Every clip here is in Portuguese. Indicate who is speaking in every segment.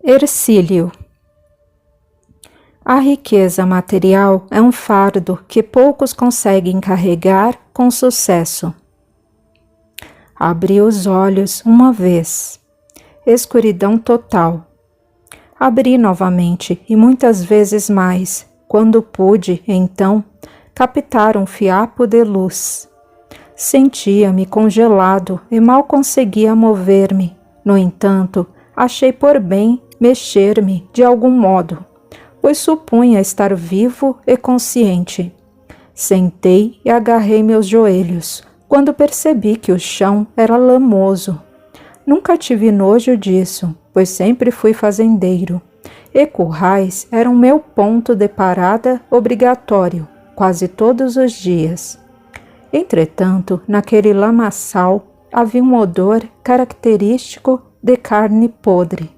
Speaker 1: Hercílio. A riqueza material é um fardo que poucos conseguem carregar com sucesso. Abri os olhos uma vez. Escuridão total. Abri novamente e muitas vezes mais, quando pude, então, captar um fiapo de luz. Sentia-me congelado e mal conseguia mover-me. No entanto, achei por bem mexer-me de algum modo, pois supunha estar vivo e consciente. Sentei e agarrei meus joelhos, quando percebi que o chão era lamoso. Nunca tive nojo disso, pois sempre fui fazendeiro, e currais eram meu ponto de parada obrigatório, quase todos os dias. Entretanto, naquele lamaçal havia um odor característico de carne podre,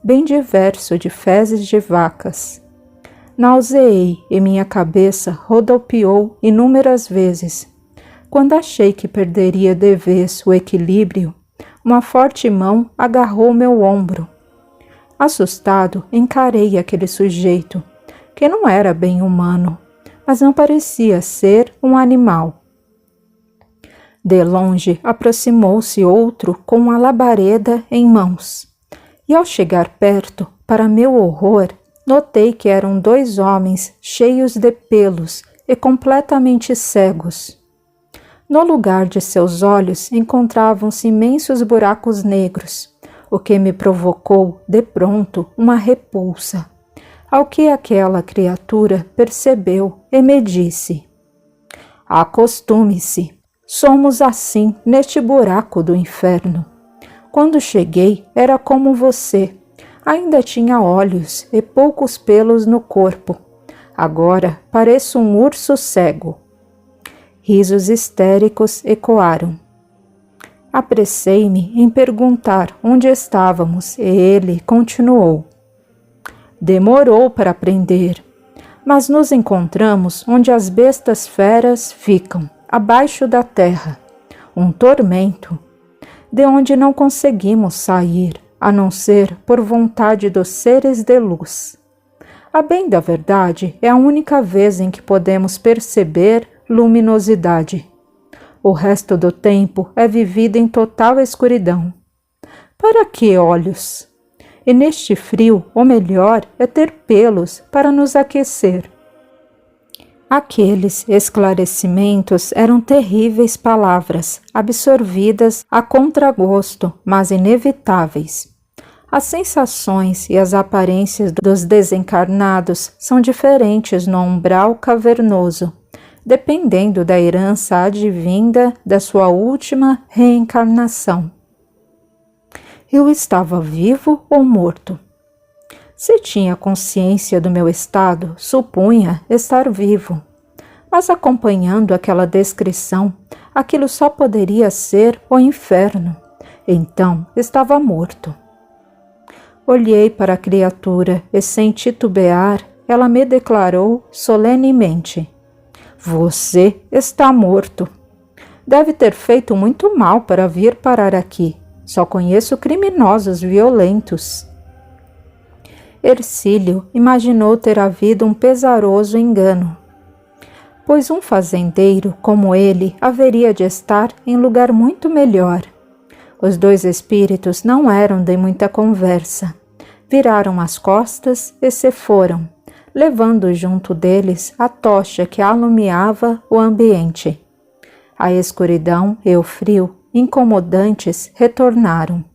Speaker 1: bem diverso de fezes de vacas. Nauseei e minha cabeça rodopiou inúmeras vezes. Quando achei que perderia de vez o equilíbrio, uma forte mão agarrou meu ombro. Assustado, encarei aquele sujeito, que não era bem humano, mas não parecia ser um animal. De longe, aproximou-se outro com uma labareda em mãos. E ao chegar perto, para meu horror, notei que eram dois homens cheios de pelos e completamente cegos. No lugar de seus olhos encontravam-se imensos buracos negros, o que me provocou, de pronto, uma repulsa. Ao que aquela criatura percebeu e me disse: "Acostume-se. Somos assim neste buraco do inferno. Quando cheguei, era como você. Ainda tinha olhos e poucos pelos no corpo. Agora pareço um urso cego." Risos histéricos ecoaram. Apressei-me em perguntar onde estávamos e ele continuou: "Demorou para aprender, mas nos encontramos onde as bestas feras ficam, abaixo da terra, um tormento, de onde não conseguimos sair, a não ser por vontade dos seres de luz. A bem da verdade, é a única vez em que podemos perceber luminosidade. O resto do tempo é vivido em total escuridão. Para que olhos? E neste frio, o melhor é ter pelos para nos aquecer." Aqueles esclarecimentos eram terríveis palavras, absorvidas a contragosto, mas inevitáveis. As sensações e as aparências dos desencarnados são diferentes no umbral cavernoso, dependendo da herança advinda da sua última reencarnação. Eu estava vivo ou morto? Se tinha consciência do meu estado, supunha estar vivo. Mas acompanhando aquela descrição, aquilo só poderia ser o inferno. Então estava morto. Olhei para a criatura e, sem titubear, ela me declarou solenemente: "Você está morto. Deve ter feito muito mal para vir parar aqui. Só conheço criminosos violentos." Hercílio imaginou ter havido um pesaroso engano, pois um fazendeiro como ele haveria de estar em lugar muito melhor. Os dois espíritos não eram de muita conversa. Viraram as costas e se foram, levando junto deles a tocha que alumiava o ambiente. A escuridão e o frio, incomodantes, retornaram.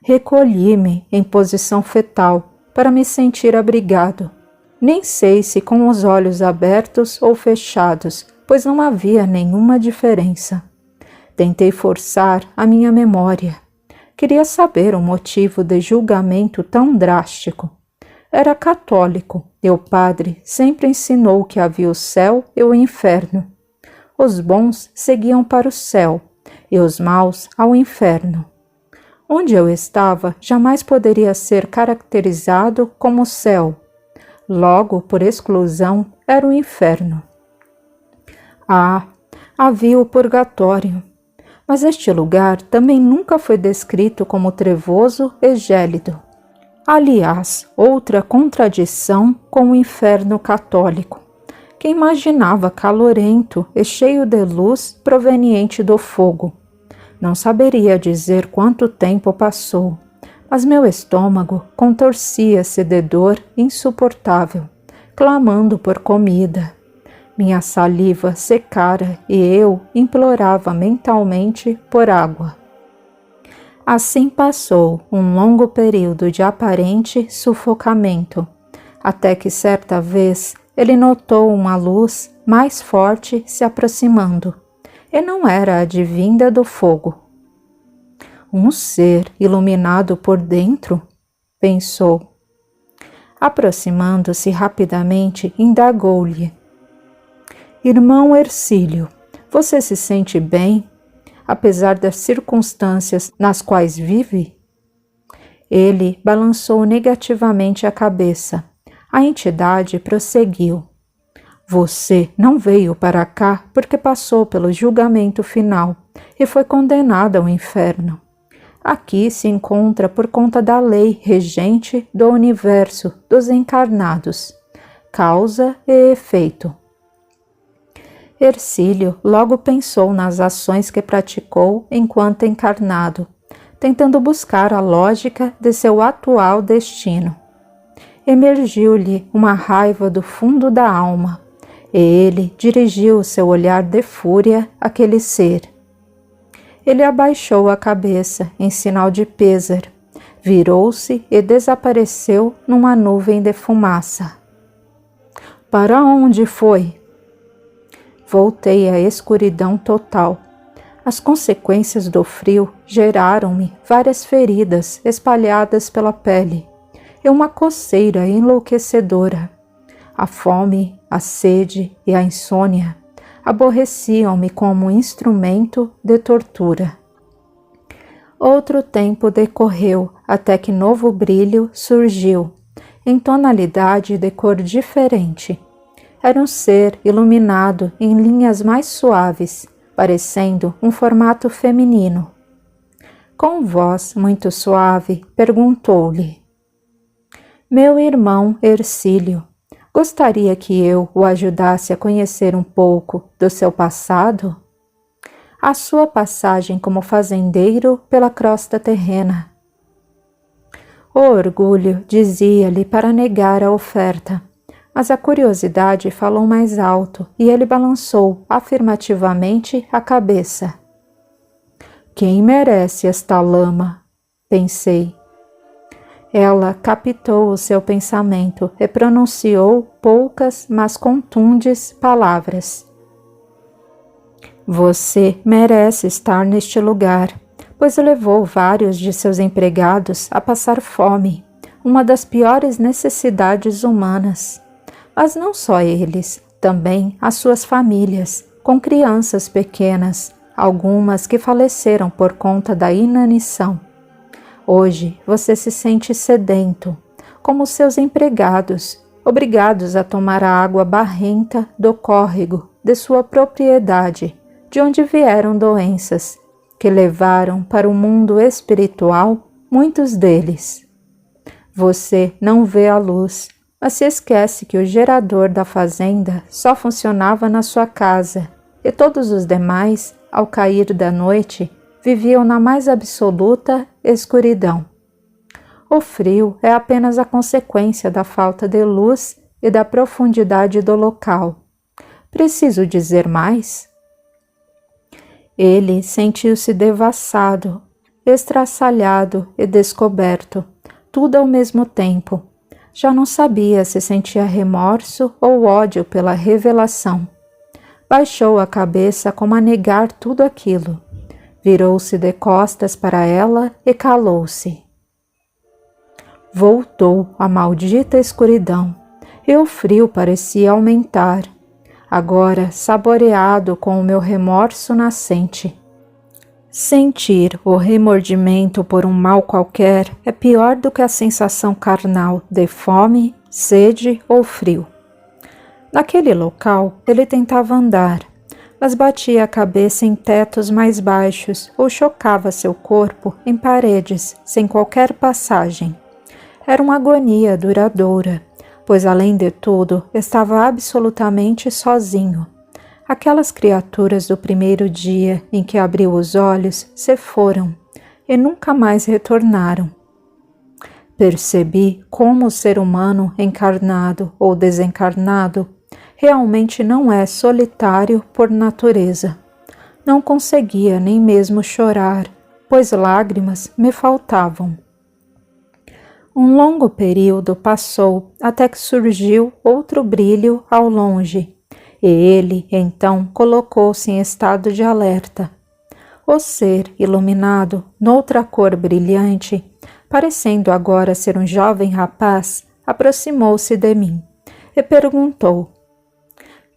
Speaker 1: Recolhi-me em posição fetal para me sentir abrigado. Nem sei se com os olhos abertos ou fechados, pois não havia nenhuma diferença. Tentei forçar a minha memória. Queria saber o motivo de julgamento tão drástico. Era católico e o padre sempre ensinou que havia o céu e o inferno. Os bons seguiam para o céu e os maus ao inferno. Onde eu estava jamais poderia ser caracterizado como céu. Logo, por exclusão, era o inferno. Havia o purgatório. Mas este lugar também nunca foi descrito como trevoso e gélido. Aliás, outra contradição com o inferno católico, que imaginava calorento e cheio de luz proveniente do fogo. Não saberia dizer quanto tempo passou, mas meu estômago contorcia-se de dor insuportável, clamando por comida. Minha saliva secara e eu implorava mentalmente por água. Assim passou um longo período de aparente sufocamento, até que certa vez ele notou uma luz mais forte se aproximando, e não era advinda do fogo. Um ser iluminado por dentro? Pensou. Aproximando-se rapidamente, indagou-lhe: Irmão Hercílio, você se sente bem, apesar das circunstâncias nas quais vive? Ele balançou negativamente a cabeça. A entidade prosseguiu: Você não veio para cá porque passou pelo julgamento final e foi condenado ao inferno. Aqui se encontra por conta da lei regente do universo dos encarnados, causa e efeito. Hercílio logo pensou nas ações que praticou enquanto encarnado, tentando buscar a lógica de seu atual destino. Emergiu-lhe uma raiva do fundo da alma, e ele dirigiu o seu olhar de fúria àquele ser. Ele abaixou a cabeça em sinal de pêsar, virou-se e desapareceu numa nuvem de fumaça. Para onde foi? Voltei à escuridão total. As consequências do frio geraram-me várias feridas espalhadas pela pele e uma coceira enlouquecedora. A fome, a sede e a insônia aborreciam-me como um instrumento de tortura. Outro tempo decorreu até que novo brilho surgiu, em tonalidade de cor diferente. Era um ser iluminado em linhas mais suaves, parecendo um formato feminino. Com voz muito suave, perguntou-lhe: Meu irmão Hercílio, gostaria que eu o ajudasse a conhecer um pouco do seu passado? A sua passagem como fazendeiro pela crosta terrena. O orgulho dizia-lhe para negar a oferta, mas a curiosidade falou mais alto e ele balançou afirmativamente a cabeça. Quem merece esta lama? Pensei. Ela captou o seu pensamento e pronunciou poucas, mas contundes palavras. Você merece estar neste lugar, pois levou vários de seus empregados a passar fome, uma das piores necessidades humanas. Mas não só eles, também as suas famílias, com crianças pequenas, algumas que faleceram por conta da inanição. Hoje você se sente sedento, como seus empregados, obrigados a tomar a água barrenta do córrego de sua propriedade, de onde vieram doenças, que levaram para o mundo espiritual muitos deles. Você não vê a luz, mas se esquece que o gerador da fazenda só funcionava na sua casa e todos os demais, ao cair da noite, viviam na mais absoluta escuridão. O frio é apenas a consequência da falta de luz e da profundidade do local. Preciso dizer mais? Ele sentiu-se devassado, estraçalhado e descoberto, tudo ao mesmo tempo. Já não sabia se sentia remorso ou ódio pela revelação. Baixou a cabeça como a negar tudo aquilo. Virou-se de costas para ela e calou-se. Voltou a maldita escuridão, e o frio parecia aumentar, agora saboreado com o meu remorso nascente. Sentir o remordimento por um mal qualquer é pior do que a sensação carnal de fome, sede ou frio. Naquele local, ele tentava andar, mas batia a cabeça em tetos mais baixos ou chocava seu corpo em paredes sem qualquer passagem. Era uma agonia duradoura, pois além de tudo estava absolutamente sozinho. Aquelas criaturas do primeiro dia em que abriu os olhos se foram e nunca mais retornaram. Percebi como o ser humano encarnado ou desencarnado realmente não é solitário por natureza. Não conseguia nem mesmo chorar, pois lágrimas me faltavam. Um longo período passou até que surgiu outro brilho ao longe, e ele, então, colocou-se em estado de alerta. O ser, iluminado, noutra cor brilhante, parecendo agora ser um jovem rapaz, aproximou-se de mim e perguntou: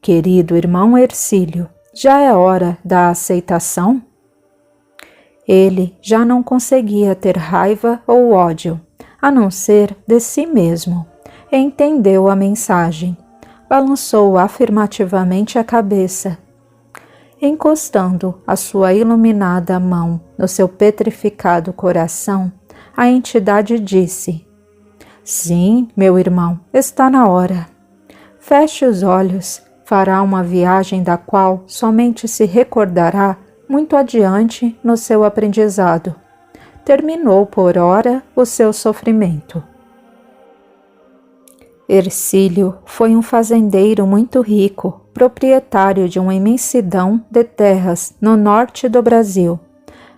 Speaker 1: Querido irmão Hercílio, já é hora da aceitação? Ele já não conseguia ter raiva ou ódio, a não ser de si mesmo, e entendeu a mensagem. Balançou afirmativamente a cabeça. Encostando a sua iluminada mão no seu petrificado coração, a entidade disse: Sim, meu irmão, está na hora. Feche os olhos, fará uma viagem da qual somente se recordará muito adiante no seu aprendizado. Terminou por ora o seu sofrimento. Hercílio foi um fazendeiro muito rico, proprietário de uma imensidão de terras no norte do Brasil,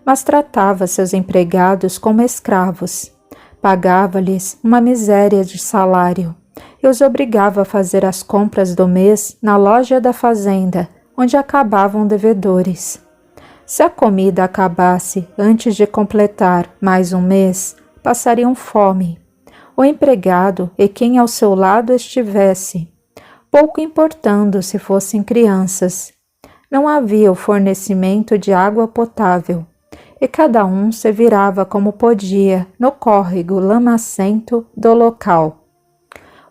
Speaker 1: mas tratava seus empregados como escravos. Pagava-lhes uma miséria de salário e os obrigava a fazer as compras do mês na loja da fazenda, onde acabavam devedores. Se a comida acabasse antes de completar mais um mês, passariam fome. O empregado e quem ao seu lado estivesse, pouco importando se fossem crianças. Não havia o fornecimento de água potável, e cada um se virava como podia no córrego lamacento do local.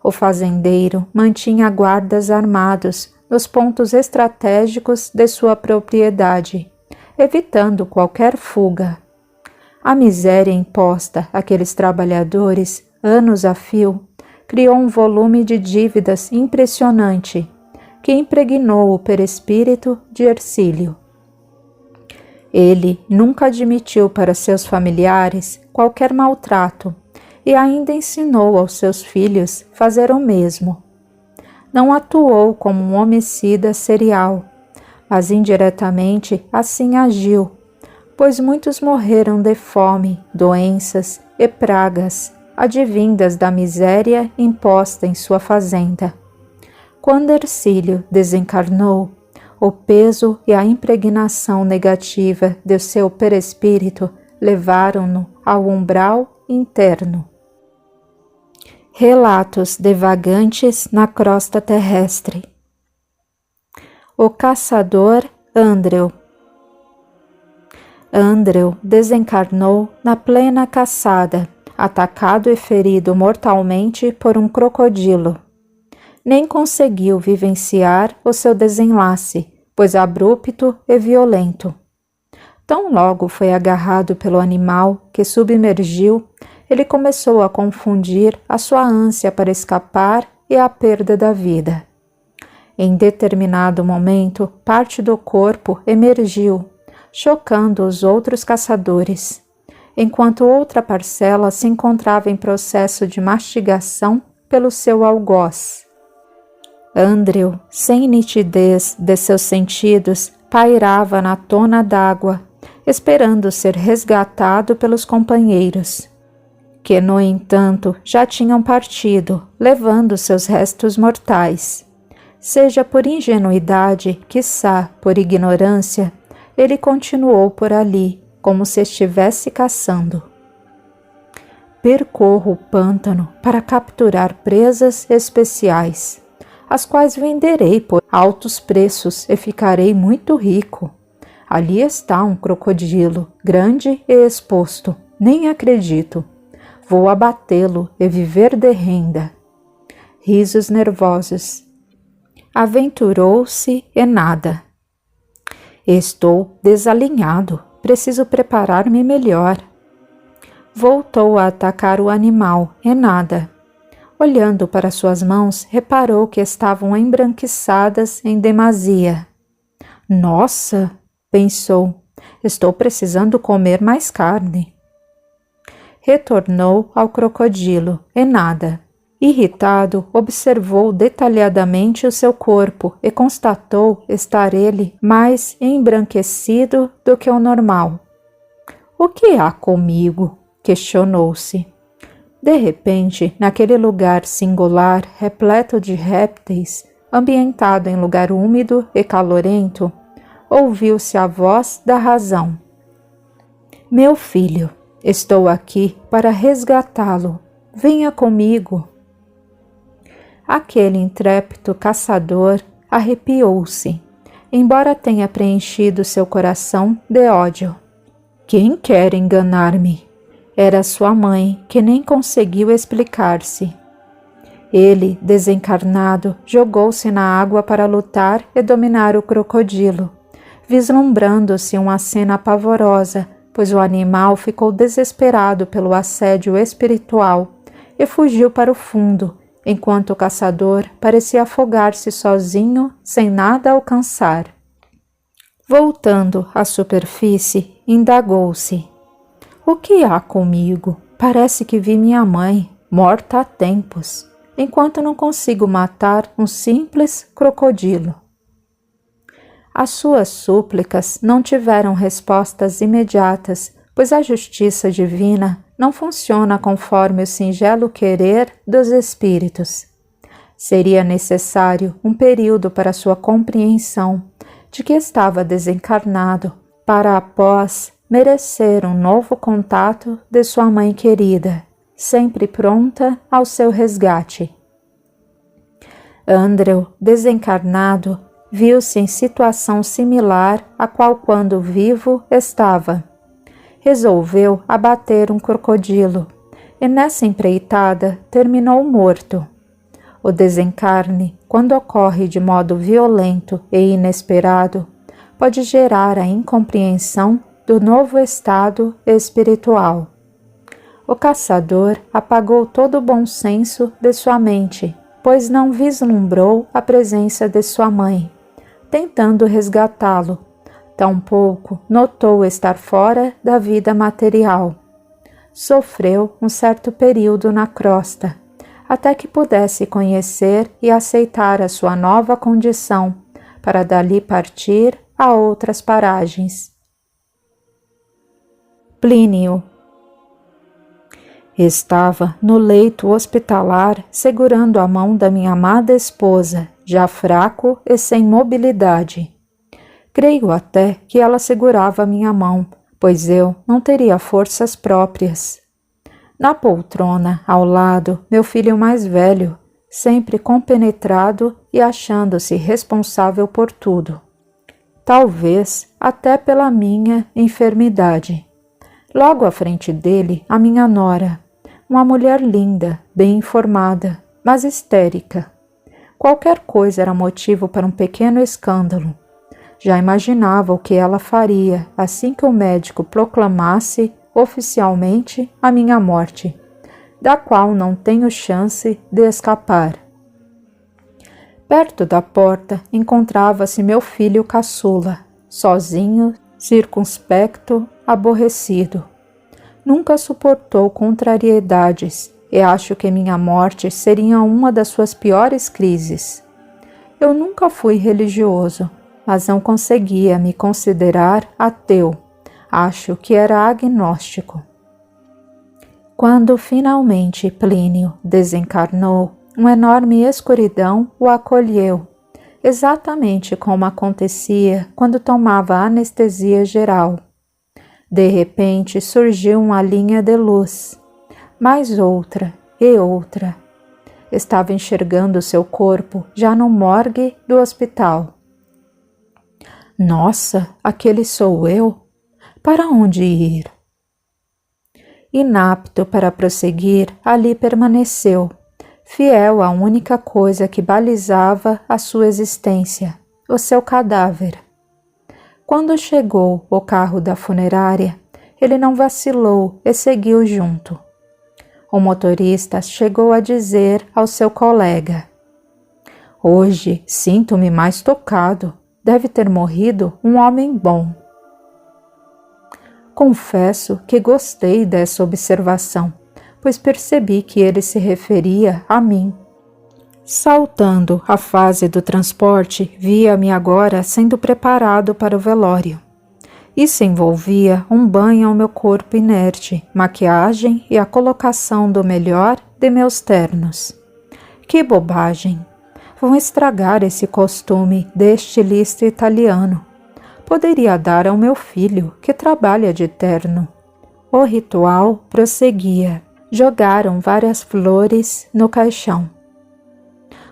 Speaker 1: O fazendeiro mantinha guardas armados nos pontos estratégicos de sua propriedade, evitando qualquer fuga. A miséria imposta àqueles trabalhadores, anos a fio, criou um volume de dívidas impressionante, que impregnou o perispírito de Hercílio. Ele nunca admitiu para seus familiares qualquer maltrato e ainda ensinou aos seus filhos fazer o mesmo. Não atuou como um homicida serial, mas indiretamente assim agiu, pois muitos morreram de fome, doenças e pragas, advindas da miséria imposta em sua fazenda. Quando Hercílio desencarnou, o peso e a impregnação negativa do seu perispírito levaram-no ao umbral interno. Relatos de vagantes na crosta terrestre. O caçador Andreu. Andreu desencarnou na plena caçada, atacado e ferido mortalmente por um crocodilo. Nem conseguiu vivenciar o seu desenlace, pois abrupto e violento. Tão logo foi agarrado pelo animal que submergiu, ele começou a confundir a sua ânsia para escapar e a perda da vida. Em determinado momento, parte do corpo emergiu, chocando os outros caçadores, enquanto outra parcela se encontrava em processo de mastigação pelo seu algoz. Andreu, sem nitidez de seus sentidos, pairava na tona d'água, esperando ser resgatado pelos companheiros, que, no entanto, já tinham partido, levando seus restos mortais. Seja por ingenuidade, quiçá por ignorância, ele continuou por ali, como se estivesse caçando. Percorro o pântano para capturar presas especiais, as quais venderei por altos preços e ficarei muito rico. Ali está um crocodilo, grande e exposto, nem acredito. Vou abatê-lo e viver de renda. Risos nervosos. Aventurou-se e nada. Estou desalinhado, preciso preparar-me melhor. Voltou a atacar o animal, e nada. Olhando para suas mãos, reparou que estavam embranquiçadas em demasia. Nossa, pensou, estou precisando comer mais carne. Retornou ao crocodilo, e nada. Irritado, observou detalhadamente o seu corpo e constatou estar ele mais embranquecido do que o normal. O que há comigo? Questionou-se. De repente, naquele lugar singular, repleto de répteis, ambientado em lugar úmido e calorento, ouviu-se a voz da razão. Meu filho, estou aqui para resgatá-lo. Venha comigo. Aquele intrépido caçador arrepiou-se, embora tenha preenchido seu coração de ódio. Quem quer enganar-me? Era sua mãe, que nem conseguiu explicar-se. Ele, desencarnado, jogou-se na água para lutar e dominar o crocodilo, vislumbrando-se uma cena pavorosa, pois o animal ficou desesperado pelo assédio espiritual e fugiu para o fundo, enquanto o caçador parecia afogar-se sozinho, sem nada alcançar. Voltando à superfície, indagou-se. O que há comigo? Parece que vi minha mãe, morta há tempos, enquanto não consigo matar um simples crocodilo. As suas súplicas não tiveram respostas imediatas, pois a justiça divina não funciona conforme o singelo querer dos espíritos. Seria necessário um período para sua compreensão de que estava desencarnado, para após merecer um novo contato de sua mãe querida, sempre pronta ao seu resgate. Andrew, desencarnado, viu-se em situação similar à qual quando vivo estava. Resolveu abater um crocodilo, e nessa empreitada terminou morto. O desencarne, quando ocorre de modo violento e inesperado, pode gerar a incompreensão do novo estado espiritual. O caçador apagou todo o bom senso de sua mente, pois não vislumbrou a presença de sua mãe, tentando resgatá-lo. Tampouco notou estar fora da vida material. Sofreu um certo período na crosta, até que pudesse conhecer e aceitar a sua nova condição, para dali partir a outras paragens. Plínio estava no leito hospitalar segurando a mão da minha amada esposa, já fraco e sem mobilidade. Creio até que ela segurava minha mão, pois eu não teria forças próprias. Na poltrona, ao lado, meu filho mais velho, sempre compenetrado e achando-se responsável por tudo. Talvez até pela minha enfermidade. Logo à frente dele, a minha nora, uma mulher linda, bem informada, mas histérica. Qualquer coisa era motivo para um pequeno escândalo. Já imaginava o que ela faria assim que o médico proclamasse oficialmente a minha morte, da qual não tenho chance de escapar. Perto da porta encontrava-se meu filho caçula, sozinho, circunspecto, aborrecido. Nunca suportou contrariedades e acho que minha morte seria uma das suas piores crises. Eu nunca fui religioso, mas não conseguia me considerar ateu. Acho que era agnóstico. Quando finalmente Plínio desencarnou, uma enorme escuridão o acolheu, exatamente como acontecia quando tomava anestesia geral. De repente surgiu uma linha de luz, mais outra e outra. Estava enxergando seu corpo já no morgue do hospital. Nossa, aquele sou eu? Para onde ir? Inapto para prosseguir, ali permaneceu, fiel à única coisa que balizava a sua existência, o seu cadáver. Quando chegou o carro da funerária, ele não vacilou e seguiu junto. O motorista chegou a dizer ao seu colega: "Hoje sinto-me mais tocado. Deve ter morrido um homem bom." Confesso que gostei dessa observação, pois percebi que ele se referia a mim. Saltando a fase do transporte, via-me agora sendo preparado para o velório. Isso envolvia um banho ao meu corpo inerte, maquiagem e a colocação do melhor de meus ternos. Que bobagem! Vão estragar esse costume de estilista italiano. Poderia dar ao meu filho, que trabalha de terno. O ritual prosseguia. Jogaram várias flores no caixão.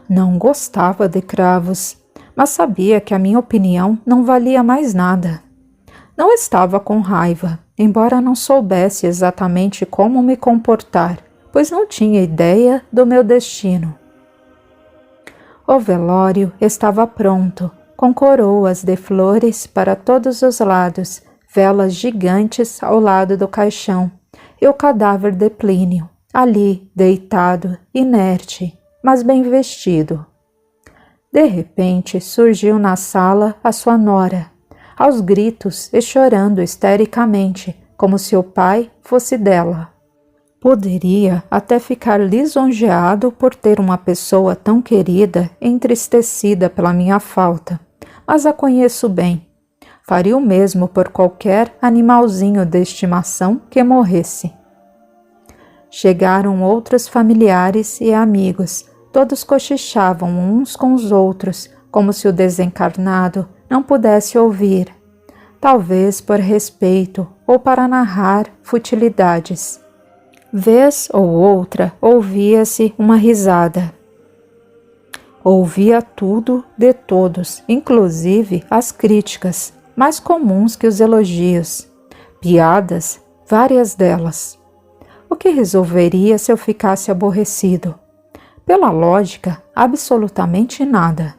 Speaker 1: Não gostava de cravos, mas sabia que a minha opinião não valia mais nada. Não estava com raiva, embora não soubesse exatamente como me comportar, pois não tinha ideia do meu destino. O velório estava pronto, com coroas de flores para todos os lados, velas gigantes ao lado do caixão, e o cadáver de Plínio, ali, deitado, inerte, mas bem vestido. De repente, surgiu na sala a sua nora, aos gritos e chorando histericamente, como se o pai fosse dela. Poderia até ficar lisonjeado por ter uma pessoa tão querida entristecida pela minha falta, mas a conheço bem. Faria o mesmo por qualquer animalzinho de estimação que morresse. Chegaram outros familiares e amigos, todos cochichavam uns com os outros, como se o desencarnado não pudesse ouvir, talvez por respeito ou para narrar futilidades. Vez ou outra ouvia-se uma risada. Ouvia tudo de todos, inclusive as críticas, mais comuns que os elogios. Piadas, várias delas. O que resolveria se eu ficasse aborrecido? Pela lógica, absolutamente nada.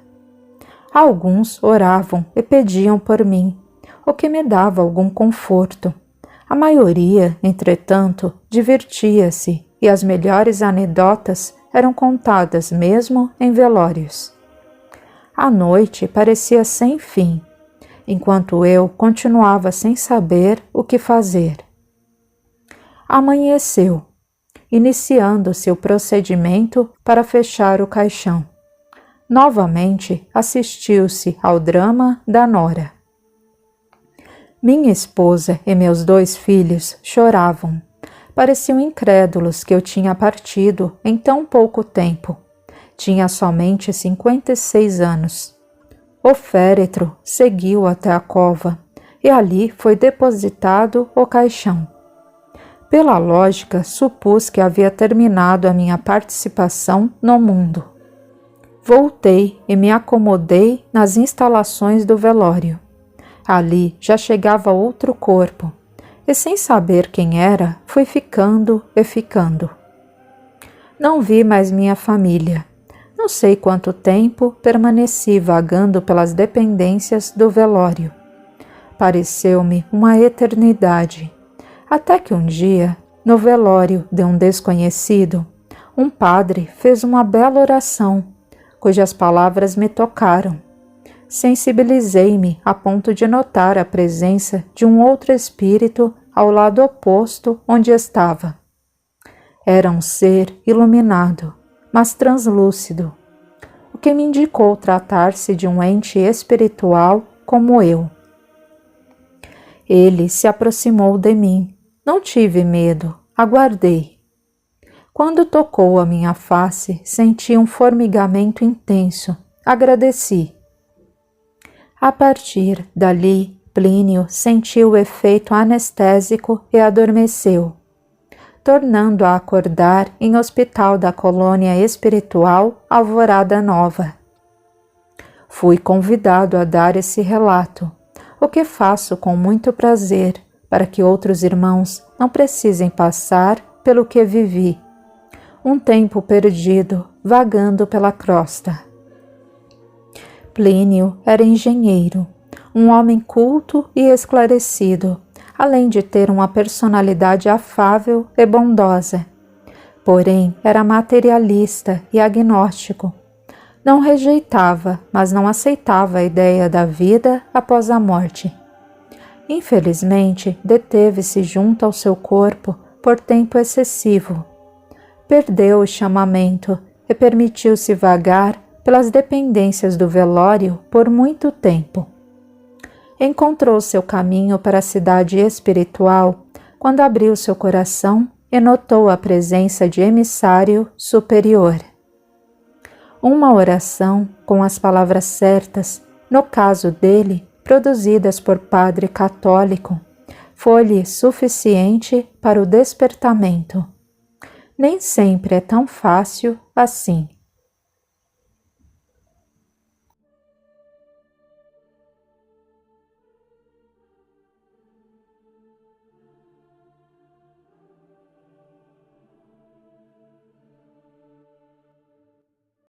Speaker 1: Alguns oravam e pediam por mim, o que me dava algum conforto. A maioria, entretanto, divertia-se e as melhores anedotas eram contadas mesmo em velórios. A noite parecia sem fim, enquanto eu continuava sem saber o que fazer. Amanheceu, iniciando-se o procedimento para fechar o caixão. Novamente assistiu-se ao drama da nora. Minha esposa e meus 2 filhos choravam. Pareciam incrédulos que eu tinha partido em tão pouco tempo. Tinha somente 56 anos. O féretro seguiu até a cova e ali foi depositado o caixão. Pela lógica, supus que havia terminado a minha participação no mundo. Voltei e me acomodei nas instalações do velório. Ali já chegava outro corpo, e sem saber quem era, fui ficando e ficando. Não vi mais minha família. Não sei quanto tempo permaneci vagando pelas dependências do velório. Pareceu-me uma eternidade, até que um dia, no velório de um desconhecido, um padre fez uma bela oração, cujas palavras me tocaram. Sensibilizei-me a ponto de notar a presença de um outro espírito ao lado oposto onde estava. Era um ser iluminado, mas translúcido, o que me indicou tratar-se de um ente espiritual como eu. Ele se aproximou de mim. Não tive medo, aguardei. Quando tocou a minha face, senti um formigamento intenso. Agradeci. A partir dali, Plínio sentiu o efeito anestésico e adormeceu, tornando a acordar em hospital da colônia espiritual Alvorada Nova. Fui convidado a dar esse relato, o que faço com muito prazer, para que outros irmãos não precisem passar pelo que vivi. Um tempo perdido, vagando pela crosta. Plínio era engenheiro, um homem culto e esclarecido, além de ter uma personalidade afável e bondosa. Porém, era materialista e agnóstico. Não rejeitava, mas não aceitava a ideia da vida após a morte. Infelizmente, deteve-se junto ao seu corpo por tempo excessivo. Perdeu o chamamento e permitiu-se vagar pelas dependências do velório por muito tempo. Encontrou seu caminho para a cidade espiritual quando abriu seu coração e notou a presença de emissário superior. Uma oração com as palavras certas, no caso dele, produzidas por padre católico, foi-lhe suficiente para o despertamento. Nem sempre é tão fácil assim.